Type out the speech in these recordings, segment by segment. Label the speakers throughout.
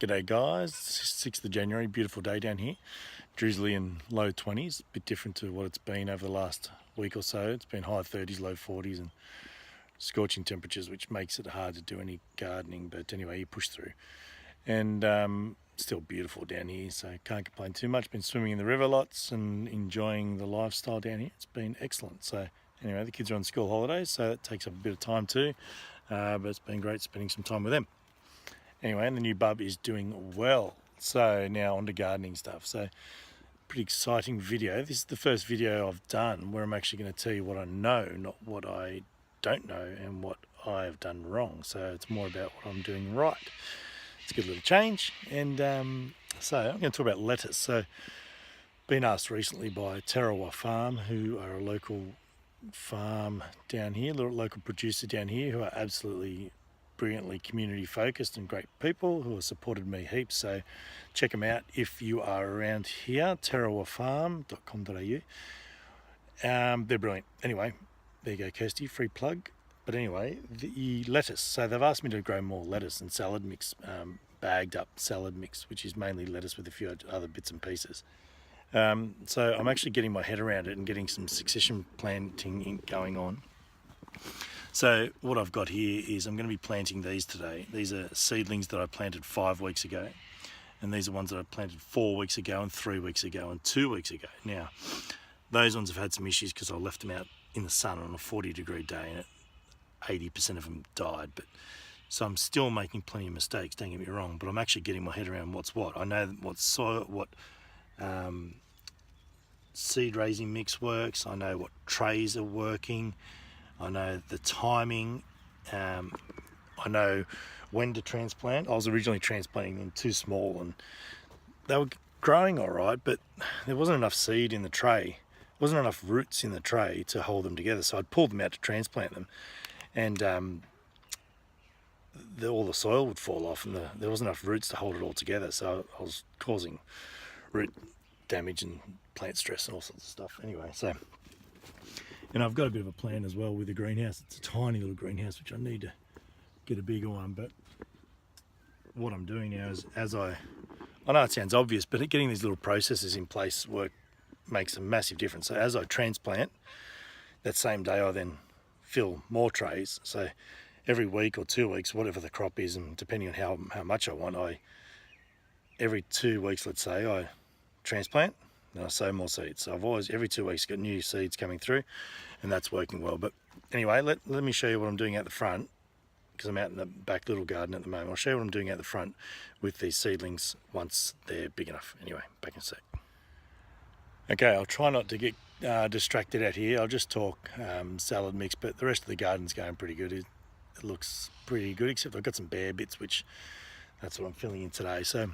Speaker 1: G'day guys, 6th of January, beautiful day down here. Drizzly and low 20s, a bit different to what it's been over the last week or so. It's been high 30s, low 40s and scorching temperatures, which makes it hard to do any gardening, but anyway, you push through. And still beautiful down here, so can't complain too much. Been swimming in the river lots and enjoying the lifestyle down here. It's been excellent. So anyway, the kids are on school holidays, so that takes up a bit of time too, but it's been great spending some time with them. Anyway, and the new bub is doing well. So now on to gardening stuff. So pretty exciting video. This is the first video I've done where I'm actually going to tell you what I know, not what I don't know and what I have done wrong. So it's more about what I'm doing right. It's a good little change. And so I'm going to talk about lettuce. So been asked recently by Tarawa Farm, who are a local farm down here, local producer down here, who are absolutely brilliantly community focused and great people who have supported me heaps. So check them out if you are around here, tarawafarm.com.au. They're brilliant. Anyway, there you go, Kirsty, free plug. But anyway, the lettuce. So they've asked me to grow more lettuce and salad mix, bagged up salad mix, which is mainly lettuce with a few other bits and pieces. So I'm actually getting my head around it and getting some succession planting going on. So what I've got here is I'm going to be planting these today. These are seedlings that I planted 5 weeks ago, and these are ones that I planted 4 weeks ago and 3 weeks ago and 2 weeks ago. Now, those ones have had some issues because I left them out in the sun on a 40-degree day, and 80% of them died. So I'm still making plenty of mistakes, don't get me wrong, but I'm actually getting my head around what's what. I know what soil, what seed raising mix works. I know what trays are working. I know the timing. I know when to transplant. I was originally transplanting them too small and they were growing all right, but there wasn't enough seed in the tray. There wasn't enough roots in the tray to hold them together. So I'd pulled them out to transplant them, and all the soil would fall off and there wasn't enough roots to hold it all together. So I was causing root damage and plant stress and all sorts of stuff. Anyway, so... And I've got a bit of a plan as well with the greenhouse. It's a tiny little greenhouse, which I need to get a bigger one. But what I'm doing now is, I know it sounds obvious, but getting these little processes in place makes a massive difference. So as I transplant, that same day I then fill more trays. So every week or 2 weeks, whatever the crop is, and depending on how much I want, every 2 weeks, let's say, I transplant. And I sow more seeds. So I've always, every 2 weeks, got new seeds coming through, and that's working well. But anyway, let me show you what I'm doing out the front, because I'm out in the back little garden at the moment. I'll show you what I'm doing out the front with these seedlings once they're big enough. Anyway, back in a sec. Okay, I'll try not to get distracted out here. I'll just talk salad mix, but the rest of the garden's going pretty good. It looks pretty good, except I've got some bare bits, which that's what I'm filling in today. So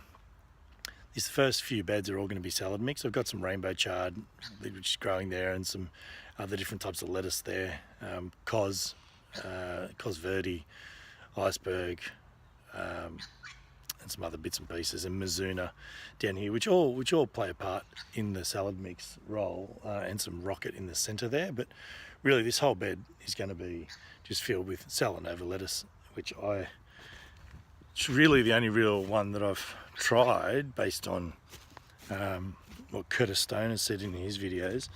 Speaker 1: these first few beds are all going to be salad mix. I've got some rainbow chard, which is growing there, and some other different types of lettuce there. Cos Verde, iceberg, and some other bits and pieces, and Mizuna down here, which all play a part in the salad mix role, and some rocket in the centre there. But really, this whole bed is going to be just filled with Salanova lettuce, which it's really the only real one that I've tried based on what Curtis Stone has said in his videos,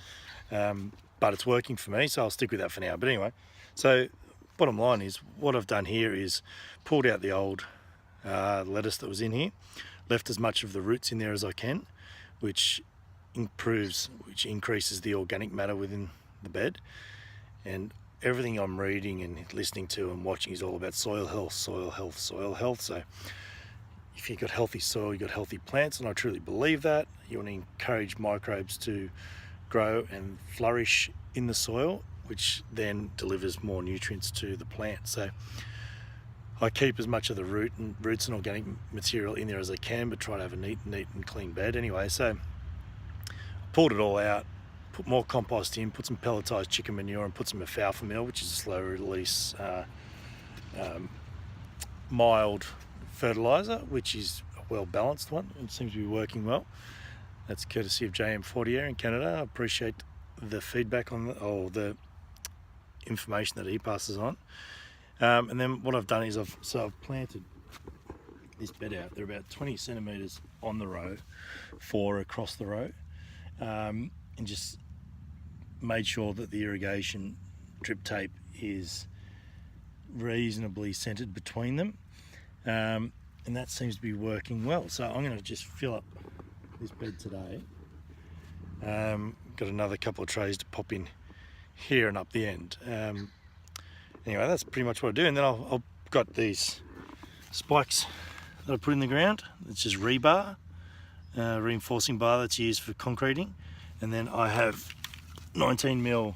Speaker 1: but it's working for me, so I'll stick with that for now. But anyway, so bottom line is what I've done here is pulled out the old lettuce that was in here, left as much of the roots in there as I can, which increases the organic matter within the bed. And everything I'm reading and listening to and watching is all about soil health, soil health, soil health. So if you've got healthy soil, you've got healthy plants, and I truly believe that. You want to encourage microbes to grow and flourish in the soil, which then delivers more nutrients to the plant. So I keep as much of the roots and organic material in there as I can, but try to have a neat and clean bed. Anyway, so I pulled it all out, put more compost in, put some pelletized chicken manure, and put some alfalfa meal, which is a slow release mild fertilizer, which is a well balanced one. It seems to be working well. That's courtesy of JM Fortier in Canada. I appreciate the feedback on the information that he passes on. And then what I've done is I've planted this bed out. They're about 20 centimetres on the row, 4 across the row, and just made sure that the irrigation drip tape is reasonably centered between them, and that seems to be working well. So I'm going to just fill up this bed today. Got another couple of trays to pop in here and up the end. Anyway, that's pretty much what I do. And then I've got these spikes that I put in the ground. It's just rebar, reinforcing bar that's used for concreting. And then I have 19mm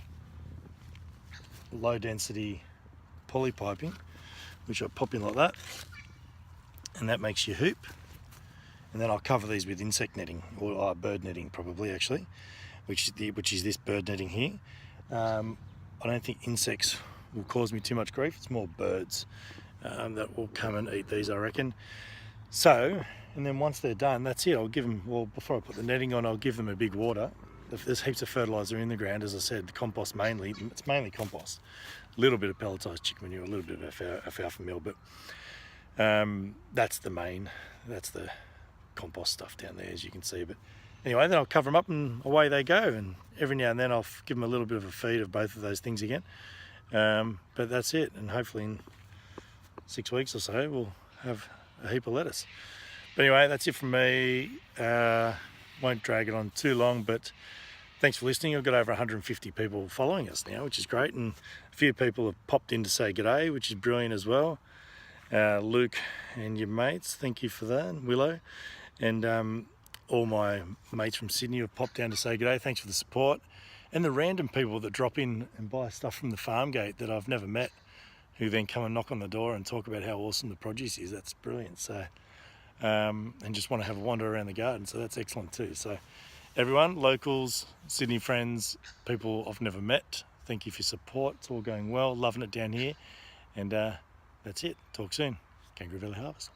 Speaker 1: low density poly piping, which I pop in like that, and that makes your hoop. And then I'll cover these with insect netting, or bird netting probably actually, which is this bird netting here. I don't think insects will cause me too much grief. It's more birds that will come and eat these, I reckon. So, and then once they're done, that's it. I'll give them, well, before I put the netting on, I'll give them a big water. There's heaps of fertiliser in the ground, as I said. The compost mainly, it's mainly compost. A little bit of pelletised chicken manure, a little bit of alfalfa meal, but that's the compost stuff down there, as you can see. But anyway, then I'll cover them up and away they go. And every now and then I'll give them a little bit of a feed of both of those things again. But that's it. And hopefully in 6 weeks or so, we'll have a heap of lettuce. But anyway, that's it from me. Won't drag it on too long, but thanks for listening. I've got over 150 people following us now, which is great. And a few people have popped in to say g'day, which is brilliant as well. Luke and your mates, thank you for that. Willow. And all my mates from Sydney have popped down to say g'day. Thanks for the support. And the random people that drop in and buy stuff from the farm gate that I've never met, who then come and knock on the door and talk about how awesome the produce is. That's brilliant. So, and just want to have a wander around the garden. So that's excellent too. So everyone, locals, Sydney friends, people I've never met, thank you for your support. It's all going well. Loving it down here. And that's it. Talk soon. Kangaroo Valley Harvest.